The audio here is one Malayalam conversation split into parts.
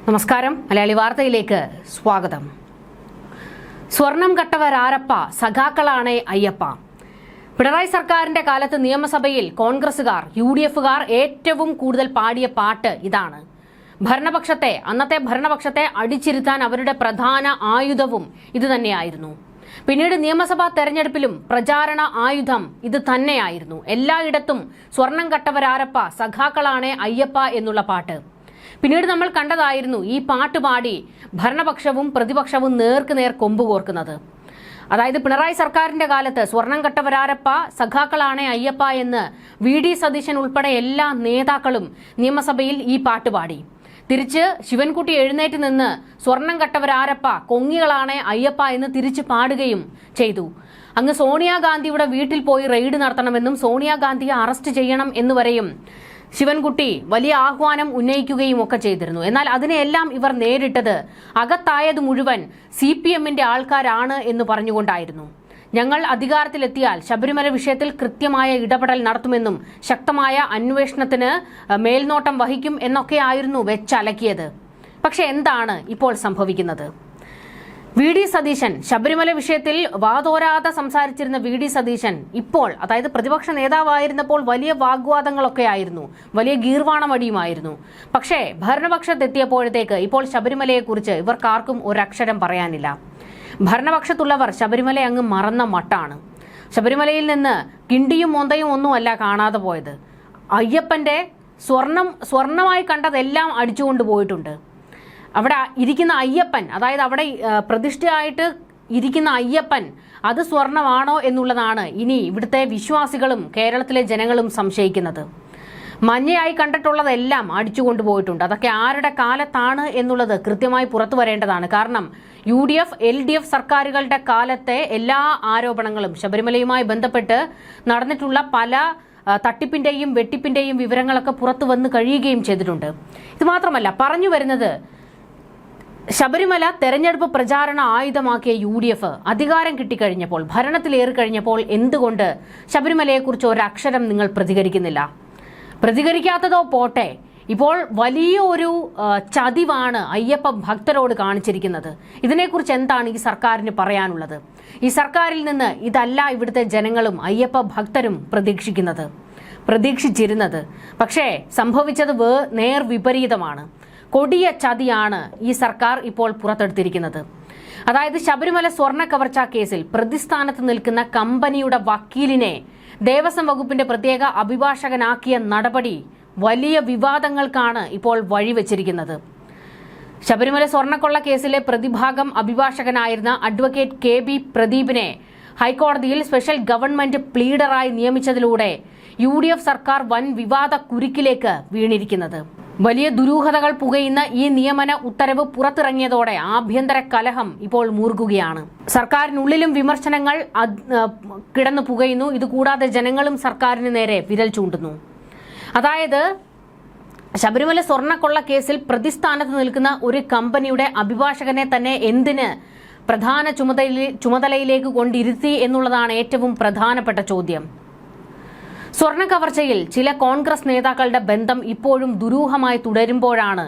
നമസ്കാരം. മലയാളി വാർത്തയിലേക്ക് സ്വാഗതം. സ്വർണം കട്ടവരാരപ്പ, സഖാക്കളാണേ അയ്യപ്പ. പിണറായി സർക്കാരിന്റെ കാലത്ത് നിയമസഭയിൽ കോൺഗ്രസുകാർ, UDFകാർ ഏറ്റവും കൂടുതൽ പാടിയ പാട്ട് ഇതാണ്. അന്നത്തെ ഭരണപക്ഷത്തെ അടിച്ചിരുത്താൻ അവരുടെ പ്രധാന ആയുധവും ഇത് തന്നെയായിരുന്നു. പിന്നീട് നിയമസഭാ തെരഞ്ഞെടുപ്പിലും പ്രചാരണ ആയുധം ഇത് തന്നെയായിരുന്നു. എല്ലായിടത്തും സ്വർണം കട്ടവരാരപ്പ, സഖാക്കളാണേ അയ്യപ്പ എന്നുള്ള പാട്ട്. പിന്നീട് നമ്മൾ കണ്ടതായിരുന്നു ഈ പാട്ട് പാടി ഭരണപക്ഷവും പ്രതിപക്ഷവും നേർക്കുനേർ കൊമ്പുകോർക്കുന്നത്. അതായത് പിണറായി സർക്കാരിന്റെ കാലത്ത് സ്വർണം കട്ടവരാരപ്പ, സഖാക്കളാണേ അയ്യപ്പ എന്ന് VD സതീശൻ ഉൾപ്പെടെ എല്ലാ നേതാക്കളും നിയമസഭയിൽ ഈ പാട്ട് പാടി. തിരിച്ച് ശിവൻകുട്ടി എഴുന്നേറ്റ് നിന്ന് സ്വർണം കട്ടവരാരപ്പ, കൊങ്ങികളാണേ അയ്യപ്പ എന്ന് തിരിച്ചു പാടുകയും ചെയ്തു. അങ്ങ് സോണിയാഗാന്ധിയുടെ വീട്ടിൽ പോയി റെയ്ഡ് നടത്തണമെന്നും സോണിയാഗാന്ധിയെ അറസ്റ്റ് ചെയ്യണം എന്നുവരെയും ശിവൻകുട്ടി വലിയ ആഹ്വാനം ഉന്നയിക്കുകയും ഒക്കെ ചെയ്തിരുന്നു. എന്നാൽ അതിനെല്ലാം ഇവർ നേരിട്ടത് അകത്തായത് മുഴുവൻ CPMന്റെ ആൾക്കാരാണ് എന്ന് പറഞ്ഞുകൊണ്ടായിരുന്നു. ഞങ്ങൾ അധികാരത്തിലെത്തിയാൽ ശബരിമല വിഷയത്തിൽ കൃത്യമായ ഇടപെടൽ നടത്തുമെന്നും ശക്തമായ അന്വേഷണത്തിന് മേൽനോട്ടം വഹിക്കും എന്നൊക്കെയായിരുന്നു വെച്ചലക്കിയത്. പക്ഷെ എന്താണ് ഇപ്പോൾ സംഭവിക്കുന്നത്? VD സതീശൻ ശബരിമല വിഷയത്തിൽ വാതോരാതെ സംസാരിച്ചിരുന്ന VD സതീശൻ ഇപ്പോൾ, അതായത് പ്രതിപക്ഷ നേതാവായിരുന്നപ്പോൾ വലിയ വാഗ്വാദങ്ങളൊക്കെ ആയിരുന്നു, വലിയ ഗീർവാണമടിയുമായിരുന്നു. പക്ഷേ ഭരണപക്ഷത്തെത്തിയപ്പോഴത്തേക്ക് ഇപ്പോൾ ശബരിമലയെക്കുറിച്ച് ഇവർക്കാർക്കും ഒരക്ഷരം പറയാനില്ല. ഭരണപക്ഷത്തുള്ളവർ ശബരിമല അങ്ങ് മറന്ന മട്ടാണ്. ശബരിമലയിൽ നിന്ന് കിണ്ടിയും മോന്തയും ഒന്നുമല്ല കാണാതെ പോയത്. അയ്യപ്പന്റെ സ്വർണമായി കണ്ടതെല്ലാം അടിച്ചുകൊണ്ട് പോയിട്ടുണ്ട്. അവിടെ ഇരിക്കുന്ന അയ്യപ്പൻ, അതായത് അവിടെ പ്രതിഷ്ഠയായിട്ട് ഇരിക്കുന്ന അയ്യപ്പൻ, അത് സ്വർണമാണോ എന്നുള്ളതാണ് ഇനി ഇവിടുത്തെ വിശ്വാസികളും കേരളത്തിലെ ജനങ്ങളും സംശയിക്കുന്നത്. മഞ്ഞയായി കണ്ടിട്ടുള്ളതെല്ലാം അടിച്ചുകൊണ്ട് പോയിട്ടുണ്ട്. അതൊക്കെ ആരുടെ കാലത്താണ് എന്നുള്ളത് കൃത്യമായി പുറത്തു വരേണ്ടതാണ്. കാരണം UDF LDF സർക്കാരുകളുടെ കാലത്തെ എല്ലാ ആരോപണങ്ങളും ശബരിമലയുമായി ബന്ധപ്പെട്ട് നടന്നിട്ടുള്ള പല തട്ടിപ്പിന്റെയും വെട്ടിപ്പിന്റെയും വിവരങ്ങളൊക്കെ പുറത്തു വന്ന് കഴിയുകയും ചെയ്തിട്ടുണ്ട്. ഇത് മാത്രമല്ല, പറഞ്ഞു വരുന്നത് ശബരിമല തെരഞ്ഞെടുപ്പ് പ്രചാരണ ആയുധമാക്കിയ UDF അധികാരം കിട്ടിക്കഴിഞ്ഞപ്പോൾ, ഭരണത്തിലേറിക്കഴിഞ്ഞപ്പോൾ എന്തുകൊണ്ട് ശബരിമലയെക്കുറിച്ച് ഒരക്ഷരം നിങ്ങൾ പ്രതികരിക്കുന്നില്ല? പ്രതികരിക്കാത്തതോ പോട്ടെ, ഇപ്പോൾ വലിയൊരു ചതിവാണ് അയ്യപ്പ ഭക്തരോട് കാണിച്ചിരിക്കുന്നത്. ഇതിനെക്കുറിച്ച് എന്താണ് ഈ സർക്കാരിന് പറയാനുള്ളത്? ഈ സർക്കാരിൽ നിന്ന് ഇതല്ല ഇവിടുത്തെ ജനങ്ങളും അയ്യപ്പ ഭക്തരും പ്രതീക്ഷിച്ചിരുന്നത്. പക്ഷേ സംഭവിച്ചത് നേർ വിപരീതമാണ്. കൊടിയ ചതിയാണ് ഈ സർക്കാർ ഇപ്പോൾ പുറത്തെടുത്തിരിക്കുന്നത്. അതായത് ശബരിമല സ്വർണ്ണ കവർച്ചാ കേസിൽ പ്രതിസ്ഥാനത്ത് നിൽക്കുന്ന കമ്പനിയുടെ വക്കീലിനെ ദേവസ്വം വകുപ്പിന്റെ പ്രത്യേക അഭിഭാഷകനാക്കിയ നടപടി വലിയ വിവാദങ്ങൾക്കാണ് ഇപ്പോൾ വഴിവെച്ചിരിക്കുന്നത്. ശബരിമല സ്വർണ്ണക്കൊള്ള കേസിലെ പ്രതിഭാഗം അഭിഭാഷകനായിരുന്ന അഡ്വക്കേറ്റ് KB പ്രദീപിനെ ഹൈക്കോടതിയിൽ സ്പെഷ്യൽ ഗവൺമെന്റ് പ്ലീഡറായി നിയമിച്ചതിലൂടെ UDF സർക്കാർ വൻ വിവാദ കുരുക്കിലേക്ക് വീണിരിക്കുന്നത്. വലിയ ദുരൂഹതകൾ പുകയുന്ന ഈ നിയമന ഉത്തരവ് പുറത്തിറങ്ങിയതോടെ ആഭ്യന്തര കലഹം ഇപ്പോൾ മൂർഗുകയാണ്. സർക്കാരിനുള്ളിലും വിമർശനങ്ങൾ കിടന്നു പുകയുന്നു. ഇതുകൂടാതെ ജനങ്ങളും സർക്കാരിന് നേരെ വിരൽ ചൂണ്ടുന്നു. അതായത് ശബരിമല സ്വർണ്ണക്കൊള്ള കേസിൽ പ്രതിസ്ഥാനത്ത് നിൽക്കുന്ന ഒരു കമ്പനിയുടെ അഭിഭാഷകനെ തന്നെ എന്തിന് പ്രധാന ചുമതലയിലേക്ക് കൊണ്ടിരുത്തി എന്നുള്ളതാണ് ഏറ്റവും പ്രധാനപ്പെട്ട ചോദ്യം. സ്വർണ്ണ കവർച്ചയിൽ ചില കോൺഗ്രസ് നേതാക്കളുടെ ബന്ധം ഇപ്പോഴും ദുരൂഹമായി തുടരുമ്പോഴാണ്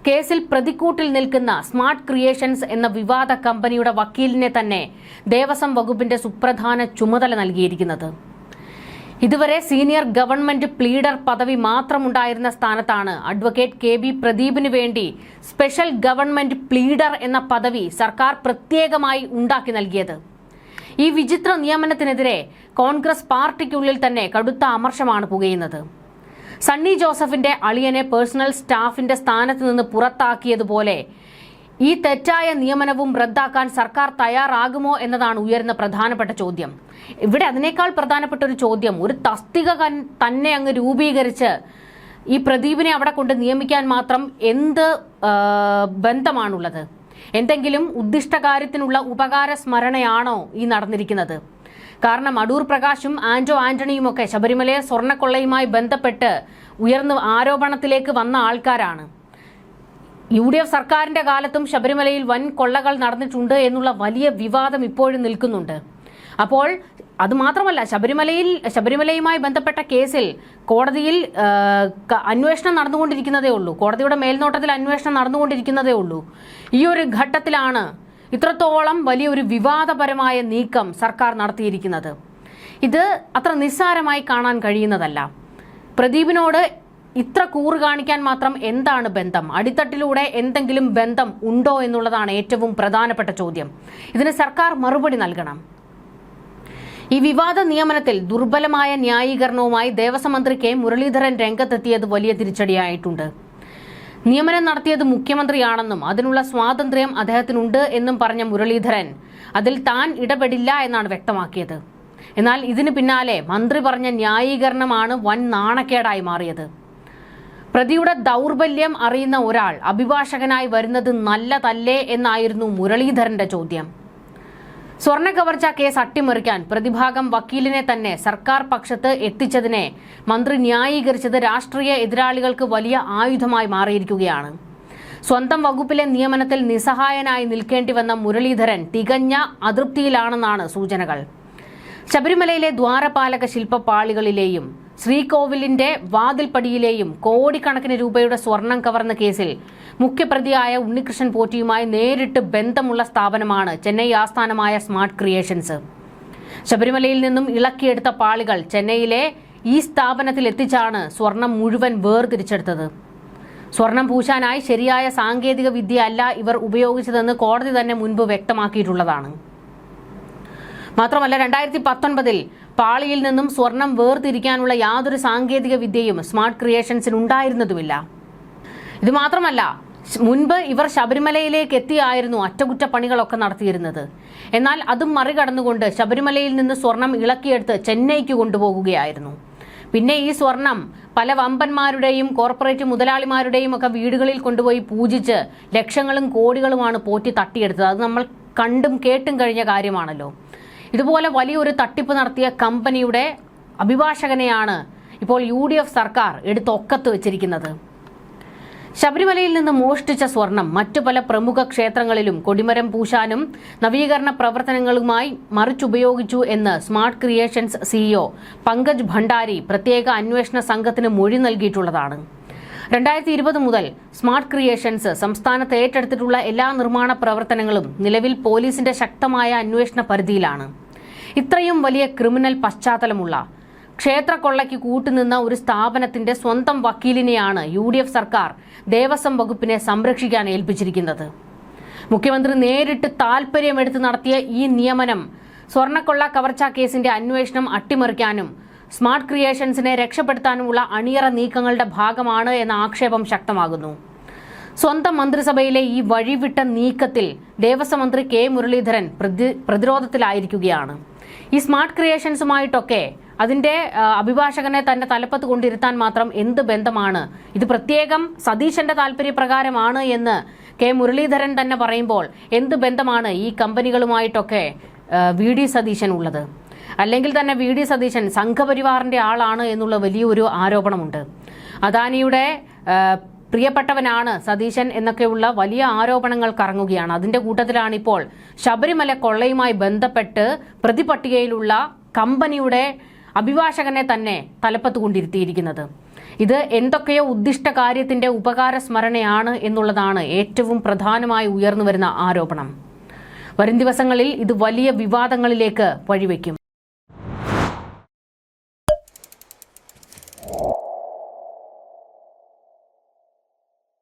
കേസിൽ പ്രതിക്കൂട്ടിൽ നിൽക്കുന്ന സ്മാർട്ട് ക്രിയേഷൻസ് എന്ന വിവാദ കമ്പനിയുടെ വക്കീലിനെ തന്നെ ദേവസ്വം വകുപ്പിന്റെ സുപ്രധാന ചുമതല നൽകിയിരിക്കുന്നത്. ഇതുവരെ സീനിയർ ഗവൺമെന്റ് പ്ലീഡർ പദവി മാത്രമുണ്ടായിരുന്ന സ്ഥാനത്താണ് അഡ്വക്കേറ്റ് KB പ്രദീപിന് വേണ്ടി സ്പെഷ്യൽ ഗവൺമെന്റ് പ്ലീഡർ എന്ന പദവി സർക്കാർ പ്രത്യേകമായി ഉണ്ടാക്കി നൽകിയത്. ഈ വിചിത്ര നിയമനത്തിനെതിരെ കോൺഗ്രസ് പാർട്ടിക്കുള്ളിൽ തന്നെ കടുത്ത അമർഷമാണ് പുകയുന്നത്. സണ്ണി ജോസഫിന്റെ അളിയനെ പേഴ്സണൽ സ്റ്റാഫിന്റെ സ്ഥാനത്ത് നിന്ന് പുറത്താക്കിയതുപോലെ ഈ തെറ്റായ നിയമനവും റദ്ദാക്കാൻ സർക്കാർ തയ്യാറാകുമോ എന്നതാണ് ഉയർന്ന പ്രധാനപ്പെട്ട ചോദ്യം. ഇവിടെ അതിനേക്കാൾ പ്രധാനപ്പെട്ട ഒരു ചോദ്യം, ഒരു തസ്തിക തന്നെ അങ്ങ് രൂപീകരിച്ച് ഈ പ്രദീപിനെ അവിടെ കൊണ്ട് നിയമിക്കാൻ മാത്രം എന്ത് ബന്ധമാണുള്ളത്? എന്തെങ്കിലും ഉദ്ദിഷ്ടകാര്യത്തിനുള്ള ഉപകാര സ്മരണയാണോ ഈ നടന്നിരിക്കുന്നത്? കാരണം അടൂർ പ്രകാശും ആന്റോ ആന്റണിയുമൊക്കെ ശബരിമല സ്വർണ്ണക്കൊള്ളയുമായി ബന്ധപ്പെട്ട് ഉയർന്ന ആരോപണത്തിലേക്ക് വന്ന ആൾക്കാരാണ്. UDF സർക്കാരിന്റെ കാലത്തും ശബരിമലയിൽ വൻ കൊള്ളകൾ നടന്നിട്ടുണ്ട് എന്നുള്ള വലിയ വിവാദം ഇപ്പോഴും നിൽക്കുന്നുണ്ട്. അപ്പോൾ അതുമാത്രമല്ല, ശബരിമലയുമായി ബന്ധപ്പെട്ട കേസിൽ കോടതിയിൽ അന്വേഷണം നടന്നുകൊണ്ടിരിക്കുന്നതേ ഉള്ളൂ. കോടതിയുടെ മേൽനോട്ടത്തിൽ അന്വേഷണം നടന്നുകൊണ്ടിരിക്കുന്നതേ ഉള്ളൂ. ഈ ഒരു ഘട്ടത്തിലാണ് ഇത്രത്തോളം വലിയൊരു വിവാദപരമായ നീക്കം സർക്കാർ നടത്തിയിരിക്കുന്നത്. ഇത് അത്ര നിസ്സാരമായി കാണാൻ കഴിയുന്നതല്ല. പ്രദീപിനോട് ഇത്ര കൂറ് കാണിക്കാൻ മാത്രം എന്താണ് ബന്ധം? അടിത്തട്ടിലൂടെ എന്തെങ്കിലും ബന്ധം ഉണ്ടോ എന്നുള്ളതാണ് ഏറ്റവും പ്രധാനപ്പെട്ട ചോദ്യം. ഇതിന് സർക്കാർ മറുപടി നൽകണം. ഈ വിവാദ നിയമനത്തിൽ ദുർബലമായ ന്യായീകരണവുമായി ദേവസ്വം മന്ത്രി കെ മുരളീധരൻ രംഗത്തെത്തിയത് വലിയ തിരിച്ചടിയായിട്ടുണ്ട്. നിയമനം നടത്തിയത് മുഖ്യമന്ത്രിയാണെന്നും അതിനുള്ള സ്വാതന്ത്ര്യം അദ്ദേഹത്തിനുണ്ട് എന്നും പറഞ്ഞ മുരളീധരൻ അതിൽ താൻ ഇടപെടില്ല എന്നാണ് വ്യക്തമാക്കിയത്. എന്നാൽ ഇതിന് പിന്നാലെ മന്ത്രി പറഞ്ഞ ന്യായീകരണമാണ് വൻ നാണക്കേടായി മാറിയത്. പ്രതിയുടെ ദൗർബല്യം അറിയുന്ന ഒരാൾ അഭിഭാഷകനായി വരുന്നത് നല്ലതല്ലേ എന്നായിരുന്നു മുരളീധരന്റെ ചോദ്യം. സ്വർണ്ണ കവർച്ച കേസ് അട്ടിമറിക്കാൻ പ്രതിഭാഗം വക്കീലിനെ തന്നെ സർക്കാർ പക്ഷത്ത് എത്തിച്ചതിനെ മന്ത്രി ന്യായീകരിച്ചത് രാഷ്ട്രീയ എതിരാളികൾക്ക് വലിയ ആയുധമായി മാറിയിരിക്കുകയാണ്. സ്വന്തം വകുപ്പിലെ നിയമനത്തിൽ നിസ്സഹായനായി നിൽക്കേണ്ടി വന്ന മുരളീധരൻ തികഞ്ഞ അതൃപ്തിയിലാണെന്നാണ് സൂചനകൾ. ശബരിമലയിലെ ദ്വാരപാലക ശില്പപാളികളിലെയും ശ്രീകോവിലിന്റെ വാതിൽപ്പടിയിലെയും കോടിക്കണക്കിന് രൂപയുടെ സ്വർണം കവർന്ന കേസിൽ മുഖ്യപ്രതിയായ ഉണ്ണികൃഷ്ണൻ പോറ്റിയുമായി നേരിട്ട് ബന്ധമുള്ള സ്ഥാപനമാണ് ചെന്നൈ ആസ്ഥാനമായ സ്മാർട്ട് ക്രിയേഷൻസ്. ശബരിമലയിൽ നിന്നും ഇളക്കിയെടുത്ത പാളികൾ ചെന്നൈയിലെ ഈ സ്ഥാപനത്തിൽ എത്തിച്ചാണ് സ്വർണം മുഴുവൻ വേർതിരിച്ചെടുത്തത്. സ്വർണം പൂശാനായി ശരിയായ സാങ്കേതിക വിദ്യ അല്ല ഇവർ ഉപയോഗിച്ചതെന്ന് കോടതി തന്നെ മുൻപ് വ്യക്തമാക്കിയിട്ടുള്ളതാണ്. മാത്രമല്ല 2019 പാളിയിൽ നിന്നും സ്വർണം വേർതിരിക്കാനുള്ള യാതൊരു സാങ്കേതിക വിദ്യയും സ്മാർട്ട് ക്രിയേഷൻസിന് ഉണ്ടായിരുന്നതുമില്ല. ഇത് മാത്രമല്ല, മുൻപ് ഇവർ ശബരിമലയിലേക്ക് എത്തിയായിരുന്നു അറ്റകുറ്റപ്പണികളൊക്കെ നടത്തിയിരുന്നത്. എന്നാൽ അതും മറികടന്നുകൊണ്ട് ശബരിമലയിൽ നിന്ന് സ്വർണം ഇളക്കിയെടുത്ത് ചെന്നൈക്ക് കൊണ്ടുപോകുകയായിരുന്നു. പിന്നെ ഈ സ്വർണം പല വമ്പന്മാരുടെയും കോർപ്പറേറ്റ് മുതലാളിമാരുടെയും ഒക്കെ വീടുകളിൽ കൊണ്ടുപോയി പൂജിച്ച് ലക്ഷങ്ങളും കോടികളുമാണ് പോറ്റി തട്ടിയെടുത്തത്. അത് നമ്മൾ കണ്ടും കേട്ടും കഴിഞ്ഞ കാര്യമാണല്ലോ. ഇതുപോലെ വലിയൊരു തട്ടിപ്പ് നടത്തിയ കമ്പനിയുടെ അഭിഭാഷകനെയാണ് ഇപ്പോൾ UDF സർക്കാർ എടുത്തൊക്കത്ത് വെച്ചിരിക്കുന്നത്. ശബരിമലയിൽ നിന്ന് മോഷ്ടിച്ച സ്വർണം മറ്റു പല പ്രമുഖ ക്ഷേത്രങ്ങളിലും കൊടിമരം പൂശാനും നവീകരണ പ്രവർത്തനങ്ങളുമായി മറിച്ചുപയോഗിച്ചു എന്ന് smart creations CEO Pankaj Bhandari പ്രത്യേക അന്വേഷണ സംഘത്തിന് മൊഴി നൽകിയിട്ടുള്ളതാണ്. 2020 മുതൽ സ്മാർട്ട് ക്രിയേഷൻസ് സംസ്ഥാനത്ത് ഏറ്റെടുത്തിട്ടുള്ള എല്ലാ നിർമ്മാണ പ്രവർത്തനങ്ങളും നിലവിൽ പോലീസിന്റെ ശക്തമായ അന്വേഷണ പരിധിയിലാണ്. ഇത്രയും വലിയ ക്രിമിനൽ പശ്ചാത്തലമുള്ള ക്ഷേത്രക്കൊള്ളയ്ക്ക് കൂട്ടുനിന്ന ഒരു സ്ഥാപനത്തിന്റെ സ്വന്തം വക്കീലിനെയാണ് UDF സർക്കാർ ദേവസ്വം വകുപ്പിനെ സംരക്ഷിക്കാൻ ഏൽപ്പിച്ചിരിക്കുന്നത്. മുഖ്യമന്ത്രി നേരിട്ട് താൽപര്യമെടുത്ത് നടത്തിയ ഈ നിയമനം സ്വർണ്ണക്കൊള്ള കവർച്ചാ കേസിന്റെ അന്വേഷണം അട്ടിമറിക്കാനും സ്മാർട്ട് ക്രിയേഷൻസിനെ രക്ഷപ്പെടുത്താനുമുള്ള അണിയറ നീക്കങ്ങളുടെ ഭാഗമാണ് എന്ന ആക്ഷേപം ശക്തമാകുന്നു. സ്വന്തം മന്ത്രിസഭയിലെ ഈ വഴിവിട്ട നീക്കത്തിൽ ദേവസ്വം മന്ത്രി കെ മുരളീധരൻ പ്രതിരോധത്തിലായിരിക്കുകയാണ്. ഈ സ്മാർട്ട് ക്രിയേഷൻസുമായിട്ടൊക്കെ അതിന്റെ അഭിഭാഷകനെ തന്നെ തലപ്പത്ത് കൊണ്ടിരുത്താൻ മാത്രം എന്ത് ബന്ധമാണ്? ഇത് പ്രത്യേകം സതീശന്റെ താല്പര്യപ്രകാരമാണ് എന്ന് കെ മുരളീധരൻ തന്നെ പറയുമ്പോൾ എന്ത് ബന്ധമാണ് ഈ കമ്പനികളുമായിട്ടൊക്കെ VD സതീശൻ ഉള്ളത്? അല്ലെങ്കിൽ തന്നെ VD സതീശൻ സംഘപരിവാറിന്റെ ആളാണ് എന്നുള്ള വലിയൊരു ആരോപണമുണ്ട്. അദാനിയുടെ പ്രിയപ്പെട്ടവനാണ് സതീശൻ എന്നൊക്കെയുള്ള വലിയ ആരോപണങ്ങൾ കറങ്ങുകയാണ്. അതിന്റെ കൂട്ടത്തിലാണ് ഇപ്പോൾ ശബരിമല കൊള്ളയുമായി ബന്ധപ്പെട്ട് പ്രതിപട്ടികയിലുള്ള കമ്പനിയുടെ അഭിഭാഷകനെ തന്നെ തലപ്പത്ത് കൊണ്ടിരുത്തിയിരിക്കുന്നത്. ഇത് എന്തൊക്കെയോ ഉദ്ദിഷ്ട കാര്യത്തിന്റെ ഉപകാര സ്മരണയാണ് എന്നുള്ളതാണ് ഏറ്റവും പ്രധാനമായി ഉയർന്നു വരുന്ന ആരോപണം. വരും ദിവസങ്ങളിൽ ഇത് വലിയ വിവാദങ്ങളിലേക്ക് വഴിവെക്കും.